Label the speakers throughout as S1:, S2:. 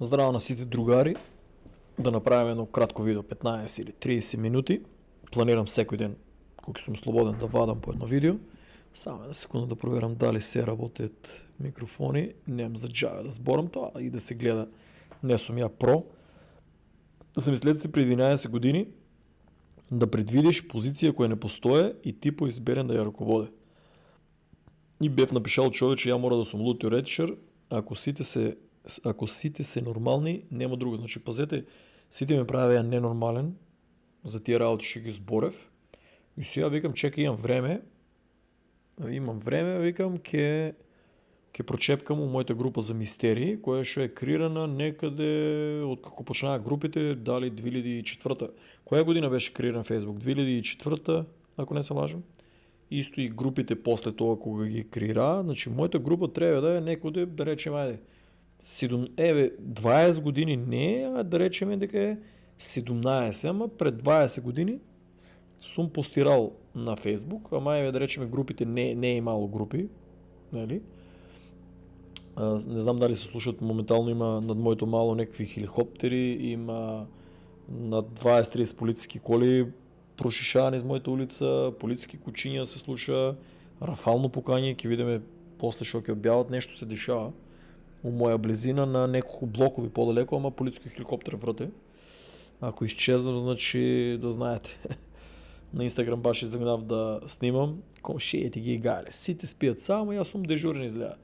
S1: Здраво на сите другари, да направим едно кратко видео, 15 или 30 минути. Планирам всеки ден, колко съм слободен, да вадам по едно видео. Само една секунда да проверям дали се работят микрофони. Нямам за джава да сборам това и да се гледа. Не съм я про. Замислете си преди 11 години да предвидиш позиция, која не постоje и ти поизберен да я ръководи. И бев напишал човече, ја мора да сум луд теоретичар, ако сите се нормални, нема друго. Значи, пазете, сите ме правеа ненормален, за тия работи ще ги зборев. И сега викам, чекай, имам време, викам, ке прочепкам у моята група за мистерии, која ще е креирана некъде, от како почнаа групите, дали 2004. Коя година беше креиран Фейсбук? 2004, ако не се лажам. Исто и групите после това, кога ги креира. Значи, моята група трябва да е некъде, да речем, 20 години не, а да речем дека е 17, ама пред 20 години сум постирал на Фейсбук, ама да речем групите не е имало групи, нали? Не знам дали се слушат, моментално има над моето мало някакви хеликоптери, има над 20-30 полицейски коли прошишавани из моята улица, полицейски кучиња се слуша, рафално покање, ќе видиме после шо ќе објават, нещо се дешава у моја близина на неколку блокови подалеко, ама полицейски хеликоптер врате. Ако изчезнам, значи да знаете. На Инстаграм баш излегнав да снимам, комшиите ги гале, сите спият само, јас сум дежурен изгледа.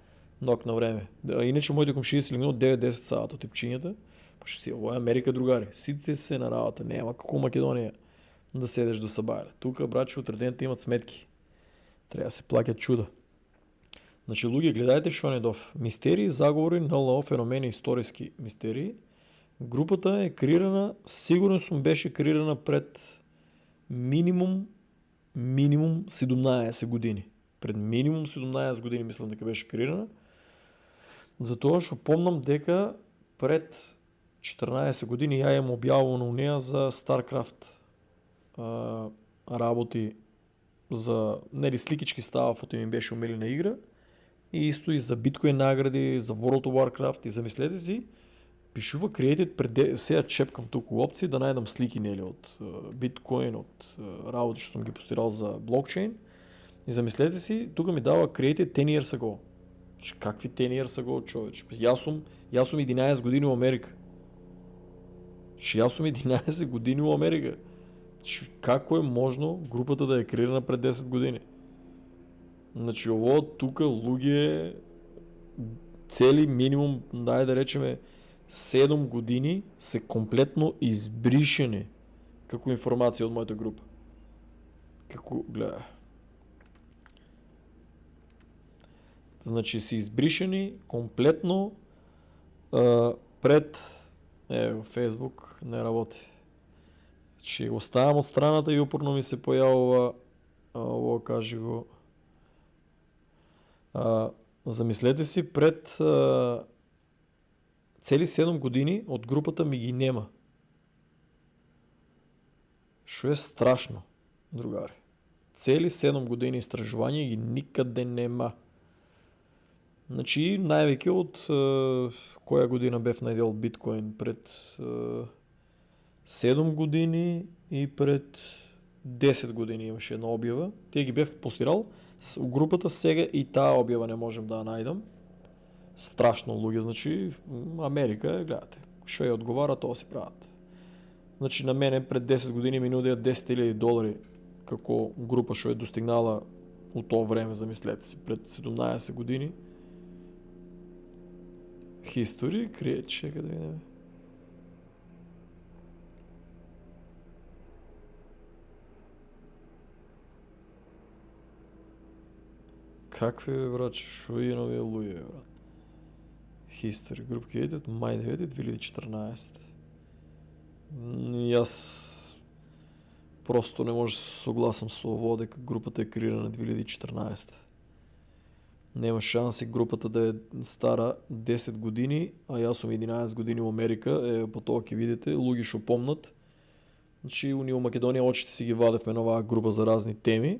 S1: Нок на време. Иначе моите комшии се легнат от 9-10 сата типчињата. Па ще си, ovo е Америка, другари. Сите се на работа. Няма како Македонија да седеш до сабајле. Тука, брачи, утредените имат сметки. Трябва да се плакат чуда. Значи, луѓе, гледајте шо недов. Мистерии, заговори, НЛО, феномени, историски мистерии. Групата е креирана, сигурно сум беше креирана пред минимум 17 години. Пред минимум 17 години мислам дека беше креирана. Затоа што помнам дека пред 14 години ја имам објавено у неја за StarCraft работи, за нели сликички става, фото ми беше умилена игра, и исто и за Bitcoin награди, за World of Warcraft, и замислете си, пишува created пред, сега чепкам туку опции да најдам слики нели од Bitcoin, од работи што сум ги постирал за блокчейн, и замислете си, тука ми дава created 10 years ago. Какви 10 years ago, човече? Јас сум 11 години у Америка. Јас сум 11 години у Америка. Како е можно групата да е креирана пред 10 години? Значи, ово тука луѓе цели минимум, дај да речеме 7 години се комплетно избришени како информација од мојата група. Како, гледа. Значи си избришени комплетно пред Фейсбук не работи. Значи оставам од страната и упорно ми се појавува ово, кажи го. Замислете си, пред цели 7 години од групата ми ги нема. Шо е страшно, другари. Цели 7 години истражување ги никаде нема. Значи, највеќе од која година бев најдел биткоин? Пред 7 години и пред 10 години имаше една објава. Тие ги бев постирал у групата, сега и таа објава не можем да ја најдам. Страшно луѓе, значи Америка, гледате, што ја одговара, тоа си прават. Значи на мене пред 10 години ми нудеа $10,000 како група што е достигнала у тоа време, замислете си, пред 17 години. History, create, чека да видиме. Какви, брат, шо е нови луѓе, брат? History, group created, май 9, 2014. Јас просто не може да се согласам со ово дека групата е креирана 2014. Нема шанси групата да е стара 10 години, а јас сум 11 години у Америка, по тоа ќе видите, луѓе што помнат. Значи, ние у Македонија очите си ги вадевме на оваа група за разни теми.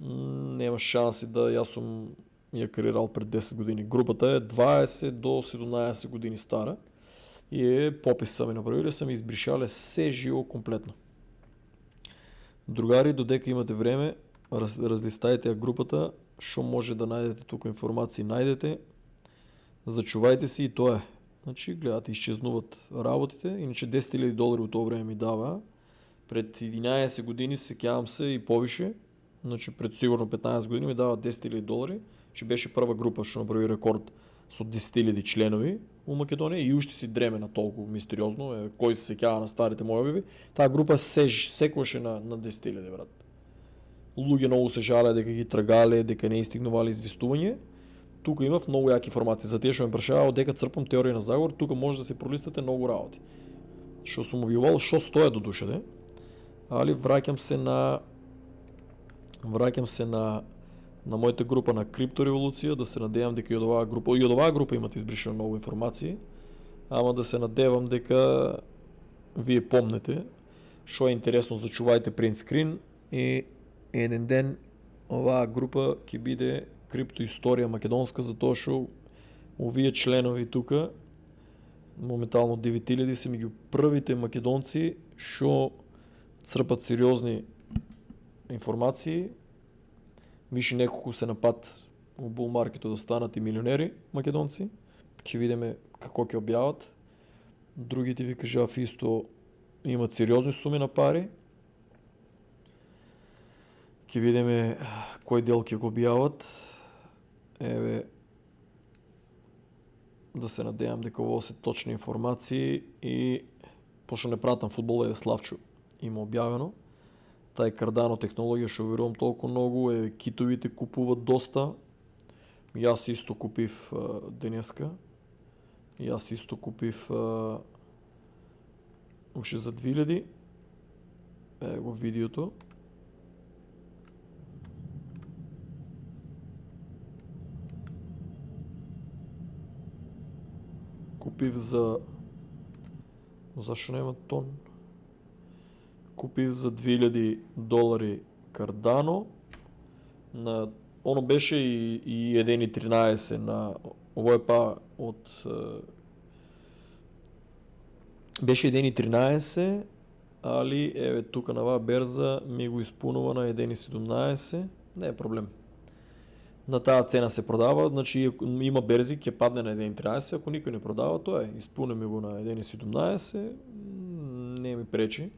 S1: Нема шанси да јас сум ја креирал пред 10 години. Групата е 20 до 17 години стара. и попис са ми направили, са ми избришале се живо комплетно. Другари, додека имате време, разлистайте групата, шо може да найдете тук информации, найдете. Зачувайте си и то е. Значи, гледате, изчезнуват работите, иначе 10 000 долари от това време ми дава. Пред 11 години, секявам се и повише, значи пред сигурно 15 години ми дава 10 000 долари, че беше първа група, ще направи рекорд с от 10 000 членови у Македония и още си дреме на толкова мистериозно, кой се секява на старите мои обяви. Тая група секваше на 10 000, брат. Луѓе много се жале дека ги тръгале, дека не изстигнували известување. Тук има много яки информации. За тия, що ме прашава, дека църпам теория на заговор, тук може да се пролистате много работи. Що съм обявал, що стоя до душаде. Али враќам се на моята група на криптореволуција, да се надевам дека и од оваа група имат избришено много информации, ама да се надевам дека вие помнете, што е интересно, зачувајте принт скрин и еден ден оваа група ќе биде криптоисторија македонска, затоа што овие членови тука, моментално 9000 се меѓу првите македонци што црпат сериозни информации. Више неколку се напад у булмаркето да станат и милионери македонци. Ќе видиме како ќе објават. Другите ви кажав исто имат сериозни суми на пари. Ќе видиме кој дел ќе го објават. Еве, да се надејам дека ово се точни информации и пошто не пратам фудбол, Славчо има објавено. Тај Cardano технологија што верувам толку многу, китовите купуват доста. Јас исто купив денеска. Јас исто купив уште за 2000. Го видеото. Купив за... Зашо нема тон? Купив за 2000 долари Cardano. Оно беше и 1.13 на... Ово е па од... Беше 1.13, али еве тука на оваа берза ми го испунува на 1.17. Не е проблем. На таа цена се продава, значи има берзи ќе падне на 1.13, ако никој не продава, тоа е. Испуне ми го на 1.17, не ми пречи.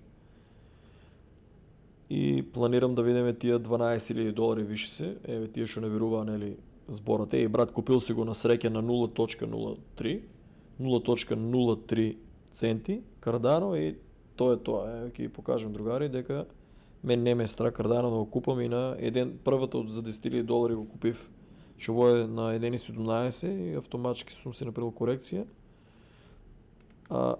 S1: И планирам да видиме тие 12.000 долари више се, еве тие што не веруваа, нели, зборот. Брат, купил си го на среќа на 0.03 центи Cardano и тоа е тоа. Еве ќе ви покажам, другари, дека мен не ме страх Cardano да го купам и на првата за 10.000 долари го купив, што во е на 1.17 и автоматски сум си направил корекција. А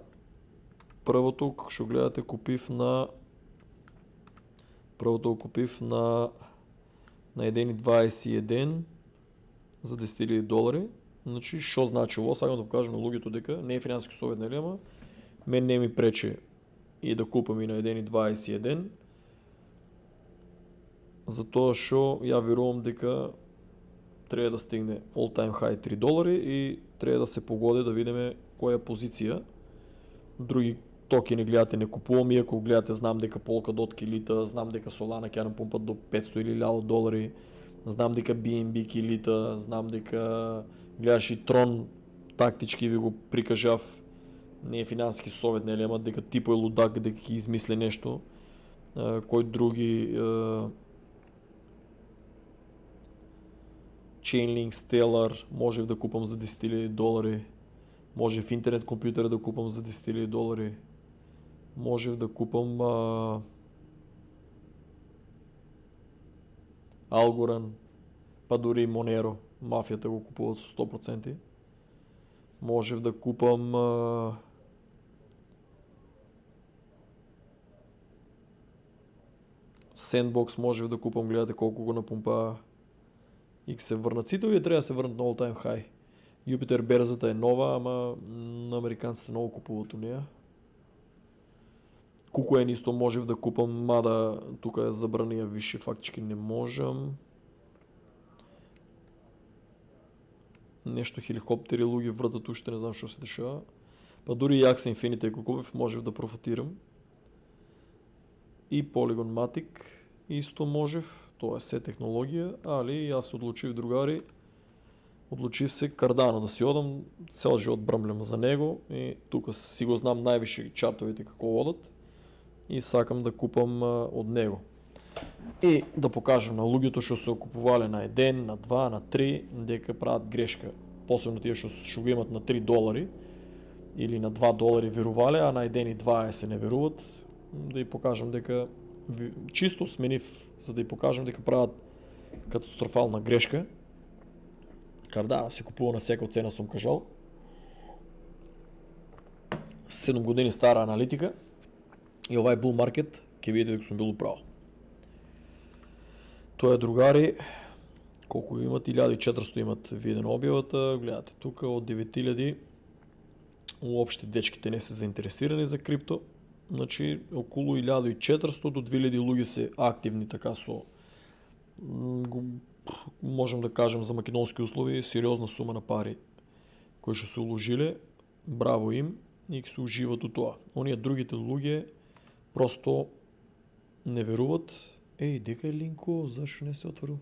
S1: првото што гледате купив на 1.21 за 10.000 долари. Значи, што значи ово? Сакам да покажам на луѓето дека не е финансиски совет, нели, ама мен не ми пречи и да купам и на 1.21, затоа што ја верувам дека треба да стигне all time high 3 долари и треба да се погоди да видиме која позиција. Други токени гледате не купувам, иако гледате знам дека Polkadot килита, знам дека Solana ќе напумпат до 500 или 1000 долари, знам дека BNB килита, знам дека гледаш и Tron тактички ви го прикажав, не е финансиски совет, нели, ама дека типо е лудак, дека ќе измисли нешто, кој други Chainlink, Stellar, можев да купам за 10.000 долари, можев интернет компјутер да купам за 10.000 долари, можев да купам Algorand, па дури Monero, мафијата го купуват со 100%. Можев да купам Sandbox, можев да купам, гледате колку го напумпаа и се врнат. Сите овие треба да се врнат на all time high. Jupiter берзата е нова, ама на американците много купуват у неја. KuCoin исто можев да купам, мада тука е забранија више, фактички не можам. Нешто хеликоптери луѓе вртат уште, не знам што се дешава. Па дури и Axie Infinity, ако купив, можев да профитирам. И Polygon Matic исто можев, тоа е се технологија, али јас одлучив, другари, одлучив се Cardano да си одам, цел живот брмлям за него и тука си го знам највише чартовите како одат и сакам да купам од него. И да покажам на луѓето што се окупувале на 1, на 2, на 3, дека прават грешка. Посебно тие што го имат на $3 или на $2 верувале, а на 1 и 2 се не веруват, да ја покажам дека чисто сменив, за да ја покажам дека прават катастрофална грешка. Cardano се купува на секоја цена, сум кажал. 7 години стара аналитика и овај bull market ќе видите дека сум бил управо. Тоа е, другари, колку имат, 1400 имат видено објавата, гледате тука од 9000 уопште дечките не се заинтересирани за крипто, значи околу 1400 до 2000 луѓе се активни така со, можем да кажем за македонски услови, сериозна сума на пари кои што се уложиле, браво им и се уживат у тоа. Оние другите луѓе просто не веруват. Еј, дека е линко, зашо не се отворил?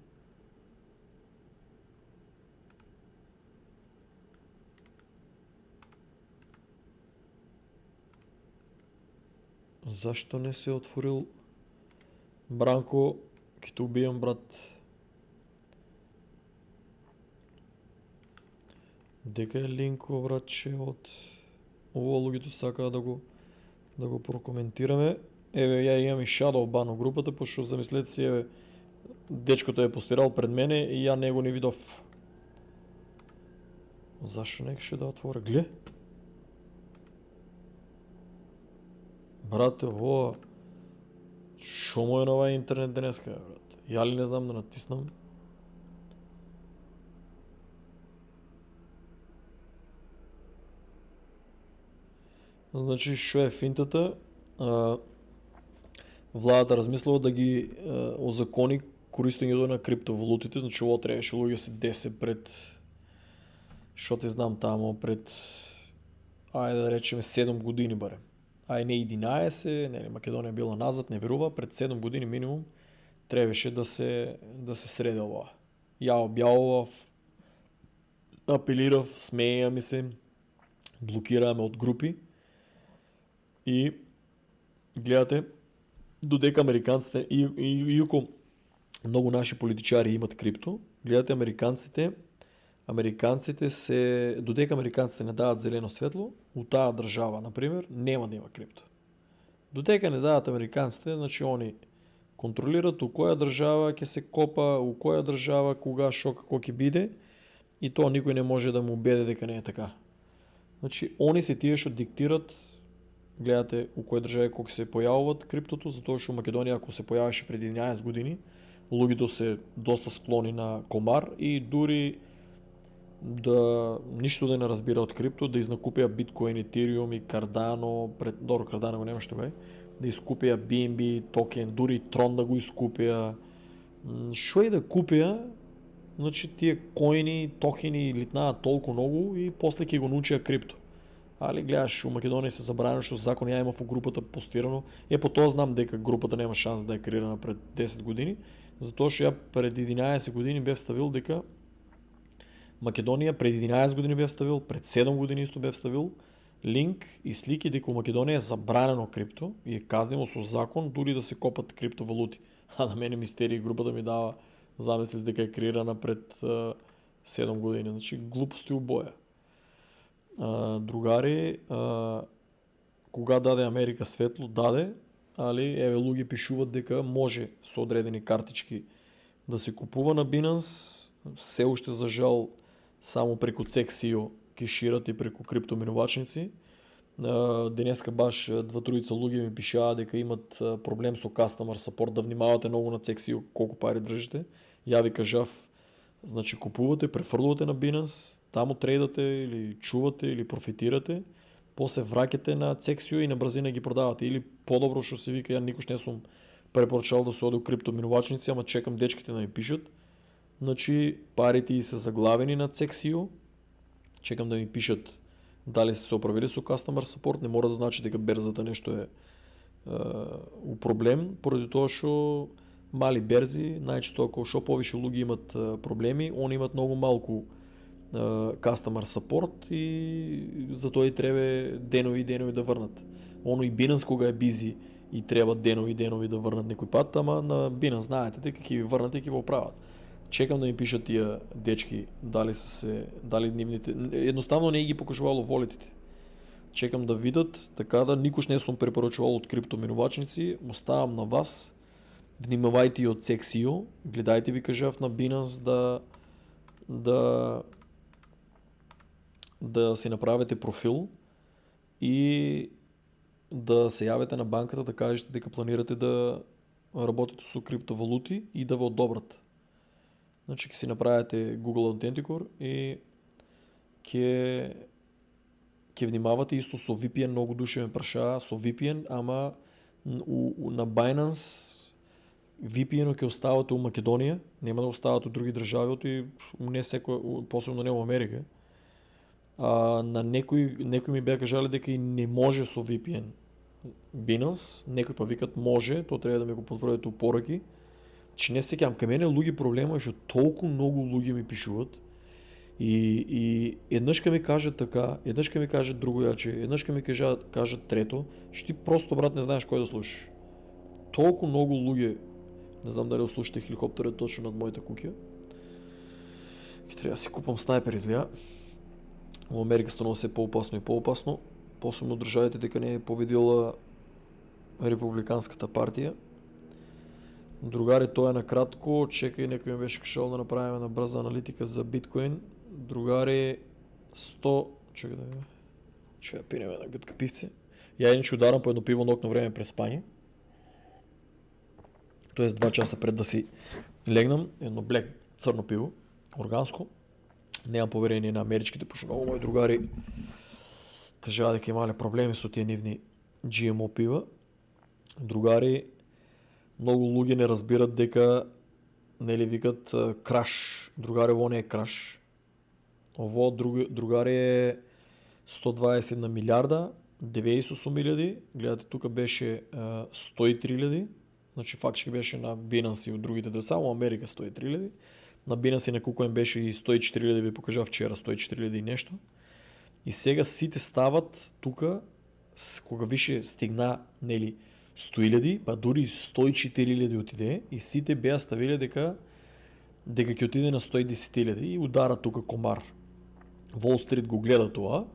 S1: Зашто не се отворил? Бранко, ќе те убијам, брат. Дека е линко, братче, од ово луѓето сакаат да го прокоментираме. Еве, ја имам и shadow ban у групата, пошто замислете си, еве, дечкото е постирал пред мене и ја него не видов. Зашо не кеше да отворя? Гле? Брате, во шо му е на овај интернет денеска, брат? Ја ли не знам да натиснам? Значи, шо е финтата? Владата размислува да ги озакони користењето на криптовалутите, значи ово требаше луѓе се десе пред, шо ти знам тамо, пред, ајде да речеме 7 години барем. Ај не 11, нели, Македонија била назад, не верува, пред 7 години минимум требаше да се среди ова. Ја објавував, апелирав, смеја ми се, блокираме од групи и гледате, додека американците, иако многу наши политичари имат крипто, гледате американците се, додека американците не дадат зелено светло, у таа држава, например, нема да има крипто. Додека не дадат американците, значи они контролират у која држава ќе се копа, у која држава, кога, шо, како ќе биде, и тоа никој не може да му убеде дека не е така. Значи, они се тие што диктират, гледате у кој држави кога се појавуваат криптото, затоа што Македонија ако се појавеше пред 11 години, луѓето се доста склони на комар и дури да ништо да не разбира од крипто, да изнакупија биткоин, етериум и Cardano, добро Cardano го немаш тогај, да искупија BNB токен, дури Tron да го искупија, шо и да купија, значи тие коини, токени литнаат толку многу и после ќе го научија крипто. Али гледаш, у Македонија се забрано што закон ја имав у групата постирано. По тоа знам дека групата нема шанс да е креирана пред 10 години, затоа што ја пред 11 години бев ставил дека Македонија, пред 11 години бев ставил, пред 7 години исто бев ставил линк и слики дека у Македонија е забранено крипто и е казнено со закон дури да се копат криптовалути. А на мене мистерија групата ми дава замисли дека е креирана пред 7 години, значи глупости у боја. Другари, кога даде Америка светло, даде, али еве луѓе пишуваат дека може со одредени картички да се купува на Binance, се уште за жал само преку CXIO кешират и преку криптоминувачници. Денеска баш два-тројца луѓе ми пишаа дека имат проблем со customer support, да внимавате многу на CXIO колку пари држите. Ја ви кажав, значи купувате, префрлувате на Binance, таму трейдате или чувате или профитирате, после враќате на CXIO и на брзина ги продавате. Или подобро што се вика, ја никош не сум препорачал да се оде у криптоминувачници, ама чекам дечките да ми пишат. Значи парите се заглавени на CXIO, чекам да ми пишат дали се оправили со customer support, не мора да значи дека берзата нешто е у проблем, поради тоа што мали берзи, најчесто ако што повише луѓе имат проблеми, они имат многу малку customer support и затоа и треба денови и денови да врнат. Оно и Binance кога е бизи и треба денови и денови да врнат некој пат, ама на Binance знаете дека ќе ви врнат и ќе го оправат. Чекам да ми пишат тие дечки дали нивните, едноставно не ги покажувало волетите. Чекам да видат, така да никош не сум препорачувал од криптоминувачници, оставам на вас. Внимавајте и од CXIO, гледајте ви кажав на Binance да си направите профил и да се јавите на банката да кажете дека планирате да работите со криптовалути и да ве одобрат. Значи ќе си направите Google Authenticator и ќе внимавате исто со VPN, многу души ме прашаа со VPN, ама на Binance VPN-о ќе оставате у Македонија, нема да оставате у други држави, не секој, посебно не во Америка. На некои ми беа кажале дека и не може со VPN Binance, некои па викат може, тоа треба да ми го потврдите у пораки. Че не сеќавам, кај мене луѓе проблема е што толку многу луѓе ми пишуваат и еднаш ка ми кажат така, еднаш ка ми кажат другојаче, еднаш ка ми кажат трето, што ти просто брат не знаеш кој да слушаш. Толку многу луѓе, не знам дали слушате хеликоптерот точно над мојата куќа. Ќе треба да си купам снайпер излија. Во Америка станува се поопасно и поопасно, посебно државите дека не е победила републиканската партија. Другари, тоа е накратко, чекај, некој ми беше кажал да направиме на брза аналитика за биткоин. Другари, 100, чекај да видиме. Ќе пинеме на гътка пивце. Ја иначе ударам по едно пиво нокно време пред спање. Тоест 2 часа пред да си легнам, едно блек црно пиво, органско. Немам поверение на америчките, пошто многу мои другари кажаа дека имале проблеми со тие нивни GMO пива. Другари, многу луѓе не разбират дека нели викат краш. Другари, ово не е краш. Ово другари е 120 на милиарда, 98.000, гледате тука беше 103.000, значи фактички беше на Binance и од другите држави, само Америка 103.000. На Binance и на KuCoin беше и 104.000, ви покажав вчера 104.000 и нешто. И сега сите стават тука, кога више стигна нели 100.000, па дури 104.000 отиде и сите беа ставиле дека ќе отиде на 110.000 и удара тука комар. Wall Street го гледа тоа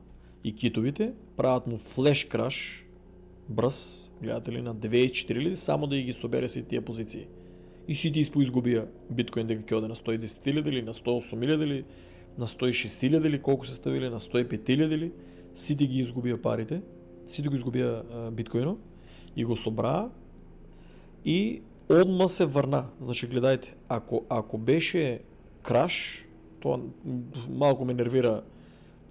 S1: и китовите прават му флеш краш брз, гледате ли, на 94.000 само да ги собере си тие позиции. И сите изгубија биткоин дека ќе оде на 110.000 или на 108.000 или на 106.000 или колку се ставиле, на 105.000 или сите ги изгубија парите, сите го изгубија биткоино и го собраа и одма се врна. Значи гледајте, ако беше краш, тоа малку ме нервира,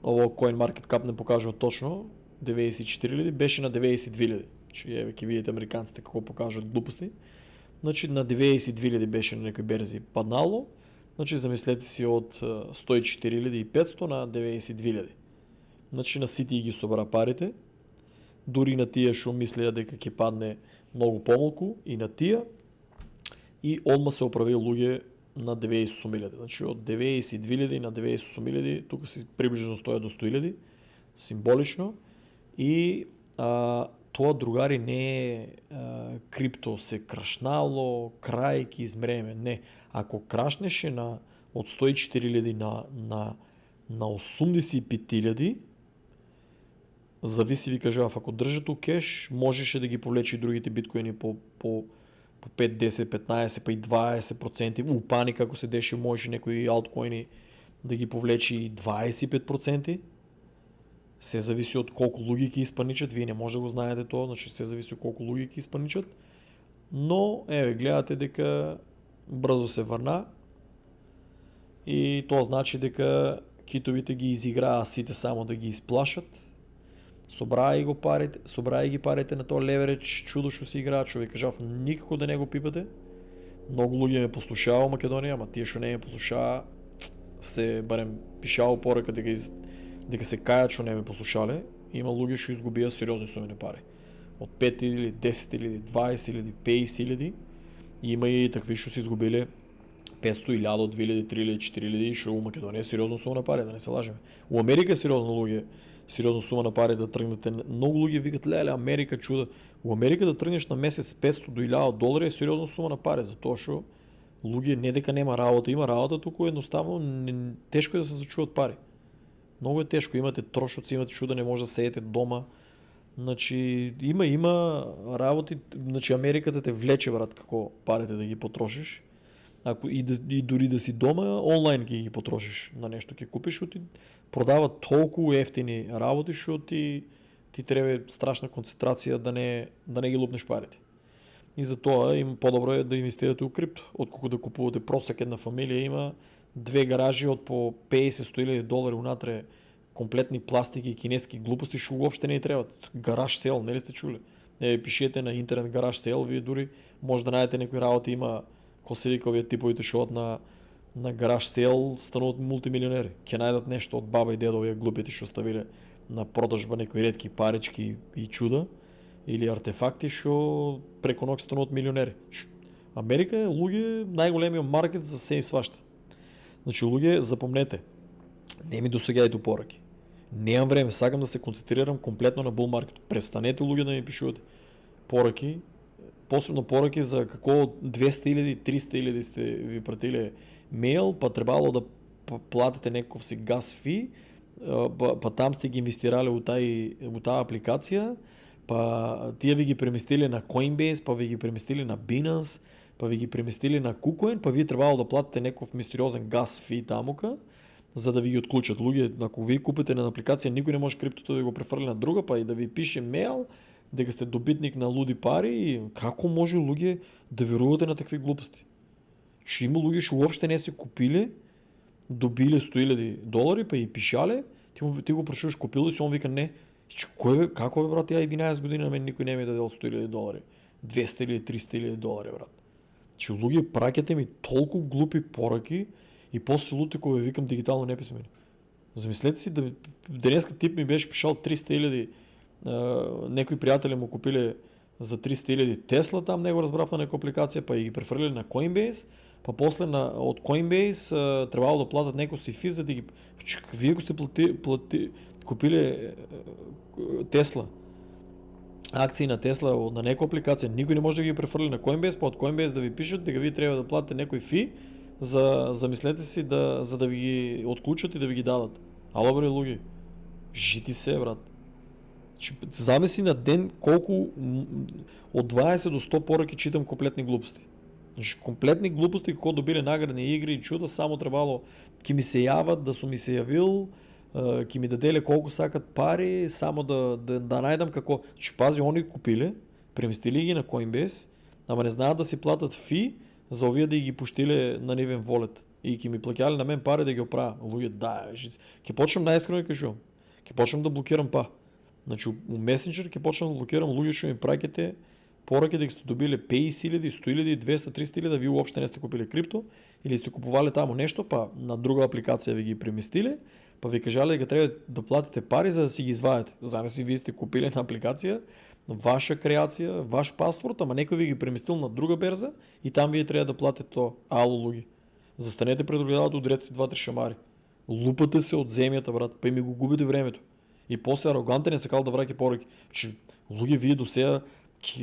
S1: ово CoinMarketCap не покажува точно 94.000, беше на 92.000. Значи еве ќе видите американците како покажуваат глупости. Значи на 92.000 беше на некои берзи паднало. Значи замислете си од 104.500 на 92.000. Значи на сите ги собра парите. Дури на тие што мислеа дека ќе падне многу помалку и на тие. И одма се оправи луѓе на 98.000. Значи од 92.000 на 98.000, тука си приближно стоја до 100.000, символично. И тоа, другари, не е крипто се крашнало, крај ќе измреме. Не. Ако крашнеше од 104.000 на 85.000, зависи, ви кажав, ако држат у кеш, можеше да ги повлече и другите биткоини по 5, 10, 15, па и 20%. У паника, ако се деше, може некои алткоини да ги повлече и 25%. Се зависи од колку луѓе ќе испаничат, вие не може да го знаете тоа, значи се зависи од колку луѓе ќе испаничат. Но, еве, гледате дека брзо се врна и тоа значи дека китовите ги изиграа сите само да ги исплашат. Собраа ги парите на тоа леверидж чудо што се играа, човек кажав никако да не го пипате. Многу луѓе ме послушаа во Македонија, ама тие што не ме послушаа се барем пишаа порака дека дека се кајат што не ме послушале, има луѓе што изгубија сериозни суми на пари. Од 5 или 10 или 20 или 50 илјади, има и такви што се изгубиле 500, 1000, 2000, 3000, 4000, што у Македонија е сериозно сума на пари, да не се лажеме. У Америка е сериозно луѓе, сериозно сума на пари да тргнете. Многу луѓе викат, леле, Америка чуда. У Америка да тргнеш на месец 500 до 1000 долари е сериозно сума на пари, затоа што луѓе не дека нема работа, има работа, туку едноставно тешко е да се зачуват пари. Многу е тешко, имате трошоци, имате што да не може да седите дома. Значи има работи, значи Америката те влече, брат, како парите да ги потрошиш. Ако и дури да си дома, онлайн ги потрошиш на нешто ќе купиш, што ти продават толку ефтини работи, што ти треба страшна концентрација да не ги лупнеш парите. И затоа им подобро е да инвестирате у крипто, отколку да купувате просек една фамилија има 2 гаражи од по 50-100 долари унатре, комплетни пластики и кинески глупости што уопште не ни требат. Гараж сел, нели сте чуле? Пишете на интернет гараж сел, вие дури може да најдете некои работи, има ко се вика овие типовите што од на гараж сел стануваат мултимилионери. Ќе најдат нешто од баба и дедо, овие глупите што ставиле на продажба некои ретки парички и чуда или артефакти што преку ноќ стануваат милионери. Америка е луѓе најголемиот маркет за се и свашта. Значи луѓе, запомнете, не ми досегајте пораки. Немам време, сакам да се концентрирам комплетно на bull market. Престанете луѓе да ми пишувате пораки, посебно пораки за како 200.000, 300.000 сте ви пратиле мејл, па требало да платите некој си газ фи, па там сте ги инвестирале у таа апликација, па тие ви ги преместиле на Coinbase, па ви ги преместиле на Binance, па ви ги преместиле на KuCoin, па вие требало да платите некој мистериозен газ фи тамука, за да ви ги отклучат. Луѓе, ако ви купите на апликација, никој не може криптото да го префрли на друга, па и да ви пише мејл дека сте добитник на луди пари, и како може луѓе да верувате на такви глупости? Што има луѓе што уопште не се купиле, добиле 100.000 долари, па и пишале, ти го прашуваш купил ли си, он вика не. Кој бе, како бе, брат, ја 11 години на мен никој не ми дадел 100.000 долари, 200 или 300.000 долари, брат. Че луѓе праќате ми толку глупи пораки и после луте кога викам дигитално неписмени. Замислете си да денеска тип ми беше пишал 300.000, некои пријатели му купиле за 300.000 Тесла, там него разбрав на некоја апликација, па и ги префрлили на Coinbase, па после од Coinbase требало да платат некој си физ за да ги... Вие го сте купиле Тесла, акции на Тесла на некоја апликација, никој не може да ги префрли на Coinbase, па од Coinbase да ви пишат дека ви треба да платите некој фи замислете си за да ви ги отклучат и да ви ги дадат. Ало бре луѓе, жити се, брат. Замисли на ден колку од 20 до 100 пораки читам комплетни глупости. Значи комплетни глупости како добиле наградни игри и чуда, само требало ќе ми се јават да сум ми се јавил, ќе ми даделе колку сакат пари, само да најдам како. Значи пази, они купиле, преместили ги на Coinbase, ама не знаат да си платат фи за овие да ги пуштиле на нивен волет и ќе ми плаќале на мен пари да ги оправам. Луѓе, да, ќе почнам најискрено да кажувам. Ќе почнам да блокирам Значи у Messenger ќе почнам да блокирам луѓе што ми праќате пораки дека сте добиле 50.000, 100.000, 200, 300.000, вие уопште не сте купиле крипто или сте купувале таму нешто, па на друга апликација ви ги преместиле, па ви кажале дека треба да платите пари за да си ги извадите. Замисли, вие сте купиле на апликација, ваша креација, ваш пасворд, ама некој ви ги преместил на друга берза и там вие треба да платите тоа. Ало луѓе. Застанете пред огледалото, удрете си 2-3 шамари. Лупате се од земјата, брат, па и ми го губите времето. И после арогантен е сакал да враќа пораки. Луѓе, вие до сега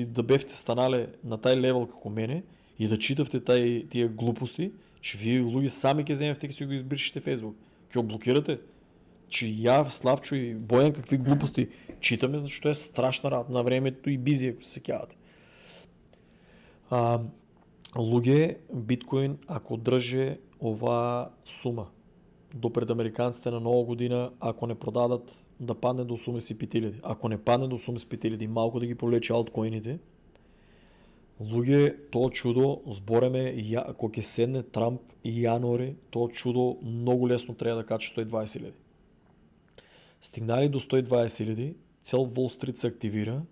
S1: да бевте станале на тај левел како мене и да читавте тие глупости, че вие луѓе сами ќе земевте, ќе си го избришите Facebook. Ќе го блокирате. Че ја, Славчо и Бојан какви глупости читаме, значи тоа е страшна работа на времето и бизи, ако се сеќавате. Луѓе, биткоин ако држе оваа сума до пред американците на нова година, ако не продадат, да падне до 85.000. Ако не падне до 85.000, малку да ги повлече алткоините, луѓе, тоа чудо, збореме, ако ќе седне Трамп и јануари, тоа чудо многу лесно треба да качи 120.000. Стигнали до 120.000, цел Wall Street се активира,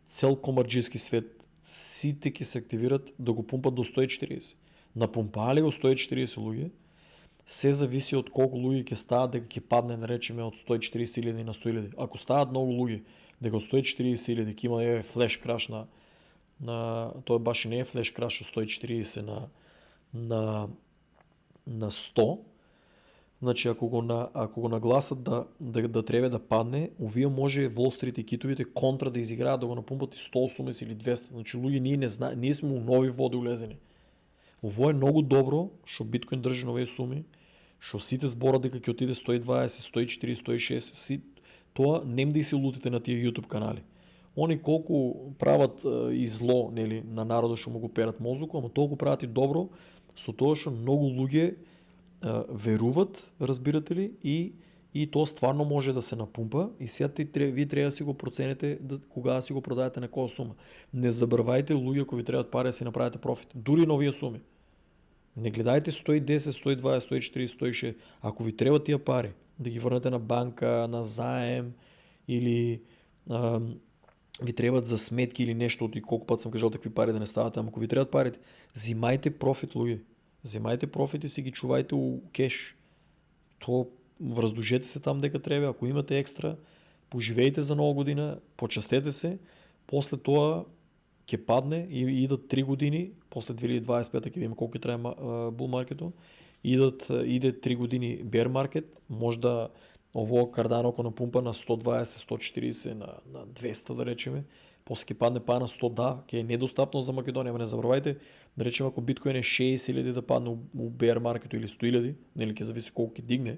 S1: цел комарџиски свет, сите ќе се активират да го пумпат до 140. Напумпаали го 140 луѓе, Се зависи од колку луѓе ќе стават дека ќе падне, да речеме, од 140.000 на 100.000. Ако стават многу луѓе, дека од 140.000 ќе има флеш краш на тоа баш и не е флеш краш од 140 на на 100. Значи ако го нагласат да треба да падне, овие може Wall Street и китовите контра да изиграат да го напумпат и 180 или 200. Значи луѓе ние сме у нови води улезени. Ово е многу добро што биткоин држи на овие суми, што сите зборат дека ќе отиде 120, 140, 160, тоа нем да и се лутите на тие YouTube канали. Они колку прават и зло, нели, на народот што му го перат мозоку, ама толку прават и добро со тоа што многу луѓе веруват, разбирате ли, и тоа стварно може да се напумпа и сега ви треба да си го процените кога да си го продаете на која сума. Не забравајте луѓе ако ви требаат пари да си направите профит, дури на овие суми. Не гледајте 110, 120, 140, 160. Ако ви треба тие пари да ги врнете на банка, на заем или ви требат за сметки или нешто, и колку пат сам кажал такви пари да не стават, ама ако ви требат парите, зимајте профит, луѓе. Земајте профит и си ги чувајте у кеш. То раздужете се там дека треба, ако имате екстра, поживејте за нова година, почастете се, после тоа ќе падне и идат 3 години, после 2025 ќе видиме колку ќе трае бул маркетот, иде 3 години бер маркет, можда ово Cardano ако напумпа на 120, 140, на 200 да речеме, после ќе падне па на 100, да, ќе е недостапно за Македонија, ама не забравајте, да речеме ако биткоин е 60.000 да падне у бер маркетот или 100.000, нели ќе зависи колку ќе дигне.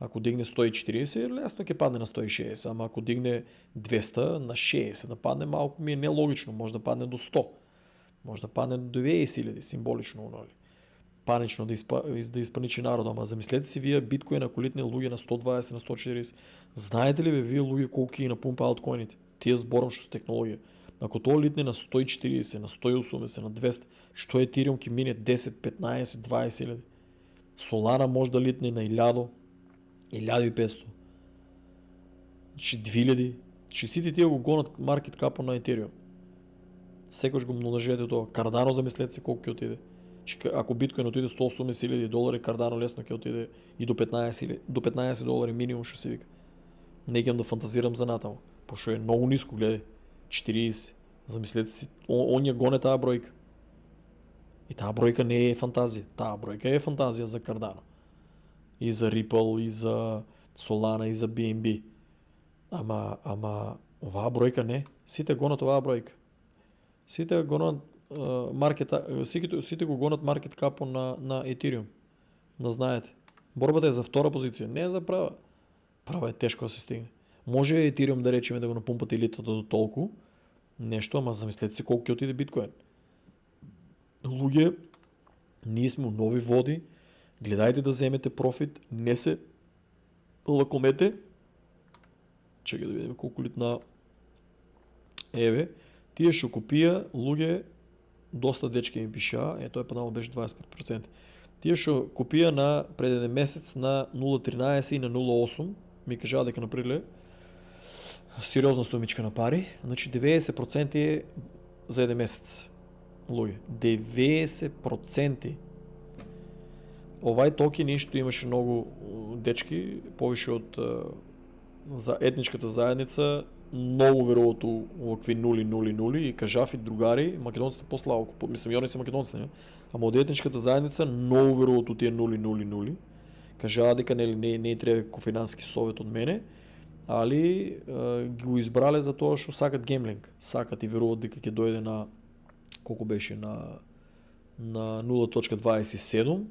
S1: Ако дигне 140, лесно ќе падне на 160, ама ако дигне 200 на 60 да падне, малку ми е нелогично, може да падне до 100. Може да падне до 90.000 символично, нели. Панично да испаничи народ, ама замислете си вие биткоин ако литне луѓе на 120, на 140. Знаете ли бе вие луѓе колку ќе напумпа алткоините? Тие зборам што с технологија. Ако тоа литне на 140, на 180, на 200, што Ethereum ќе мине 10, 15, 20.000. Solana може да литне на 1000, 1500. Значи 2000. Че сите тие го гонат маркет капо на Ethereum. Секој го множете тоа. Cardano замислете се колку ќе отиде. Ако биткоин отиде $180,000, Cardano лесно ќе отиде и до $15 минимум што се вика. Не ќе да фантазирам за натаму, пошто е многу ниско, гледај, 40. Замислете си, он ја гоне таа бројка. И таа бројка не е фантазија, таа бројка е фантазија за Cardano. И за Ripple, и за Solana, и за BNB. Ама оваа бројка не, сите гонат оваа бројка. Сите гонат сите го гонат маркет капо на Ethereum. Да знаете. Борбата е за втора позиција, не е за прва. Права е тешко да се стигне. Може Ethereum да речеме да го напумпате елитата до толку нешто, ама замислете си колку ќе отиде биткоин. Луѓе, ние сме у нови води, гледајте да земете профит, не се лакомете. Чекај да видиме колку литна. Еве, тие што купија луѓе, доста дечки ми пишаа, тоа е паднало беше 25%. Тие што купија на пред еден месец на 0.13 и на 0.8, ми кажаа дека наприле сериозна сумичка на пари, значи 90% е за еден месец. Луѓе, 90%. Овај токен ништо имаше многу дечки, повише од за етничката заедница, многу веруват у овакви нули и кажафи другари, македонците послабо, мислам и они се македонци, не? Ама од етничката заедница многу веруват у тие нули. Кажаа дека не треба финансиски совет од мене, али го избрале за тоа што сакат гемлинг, сакат и веруват дека ќе дојде на колку беше на 0.27.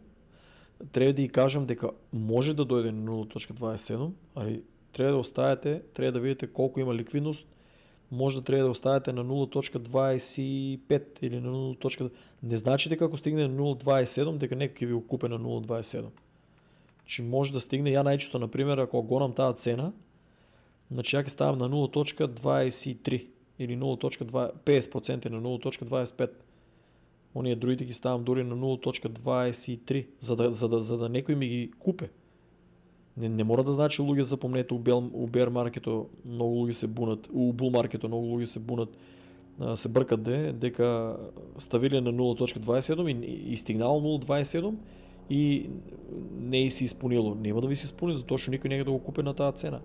S1: Треба да ја кажам дека може да дојде на 0.27, али треба да оставите, треба да видите колку има ликвидност, може да треба да оставите на 0.25 или на 0. Не значи дека ако стигне на 0.27 дека некој ќе ви го купе на 0.27. Че може да стигне, ја најчесто например ако гонам таа цена, значи ја ќе ставам на 0.23 или 50% на 0.25. Оние другите ги ставам дури на 0.23 за да некој ми ги купе. Не мора да значи луѓе запомнете у бер маркето многу луѓе се бунат, у бул маркето многу луѓе се бунат, се бркат дека ставиле на 0.27 и стигнало 0.27 и не е си изпълнило. Нема да ви се изпълни, затоа што никой не е да го купи на тази цена.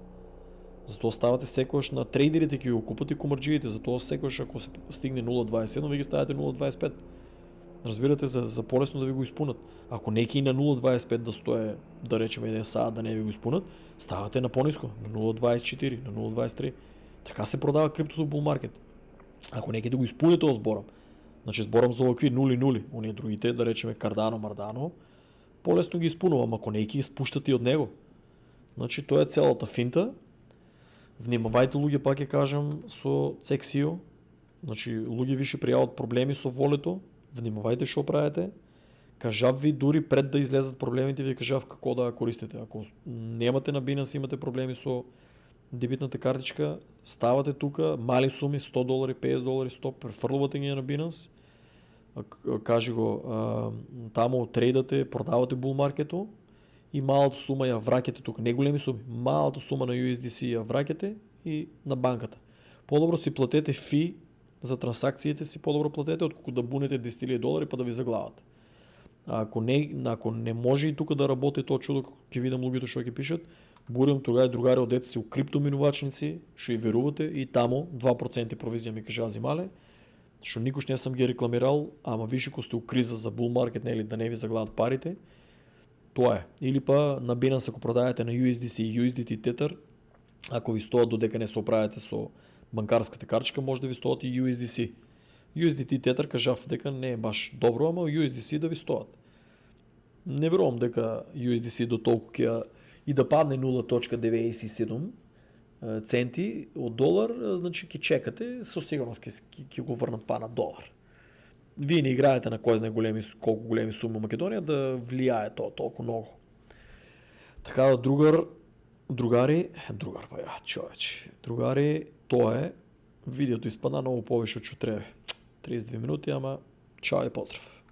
S1: Затоа ставате секојаш на трейдерите ќе го купат и комарджиите, затоа секојаш ако се стигне 0.27, ви ги ставате 0.25. Разбирате, за полесно да ви го изпунат. Ако неки на 0.25 да стое, да речеме еден саат да не ви го изпунат, ставате на по-ниско, на 0.24, на 0.23. Така се продава криптото bull market. Ако неки да го изпуни този зборам, значи зборам за овакви 0.0, оние другите, да речеме Cardano, Mardano, по-лесно ги изпунувам, ако неки изпущат и од него. Значи тоа е целата финта. Внимавајте луѓе, пак ќе кажам, со CXIO. Значи луѓе више пријават проблеми со волето. Внимавајте што правите. Кажав ви дури пред да излезат проблемите, ви кажав како да ја користите. Ако немате на Binance, имате проблеми со дебитната картичка, ставате тука, мали суми, $100, $50, 100, префрлувате ги на Binance, кажи го, таму трейдате, продавате bull маркето и малата сума ја враќате тука, не големи суми, малата сума на USDC ја враќате и на банката. Подобро си платете фи за трансакциите си, подобро платете, отколку да бунете $10,000 па да ви заглават. Ако не може и тука да работи тоа чудо, ќе видам луѓето што ќе пишат, будем тогава другари одете си у криптоминувачници, што и верувате и тамо 2% провизија ми кажа зимале, што никош не сум ги рекламирал, ама више ко сте у криза за bull market, нели, да не ви заглават парите, тоа е. Или па на Binance ако продајате на USDC и USDT Tether, ако ви стоат додека не се оправите со банкарската картичка, може да ви стоат и USDC. USDT Tether кажав дека не е баш добро, ама USDC да ви стоат. Не верувам дека USDC до толку ќе и да падне 0.97 центи од долар, значи ќе чекате, со сигурност ќе го врнат па на долар. Вие не играете на кој знае колку големи суми во Македонија да влијае тоа толку многу. Така да другари, тоа е, видеото испадна многу повеќе од што треба. 32 минути, ама чао и поздрав.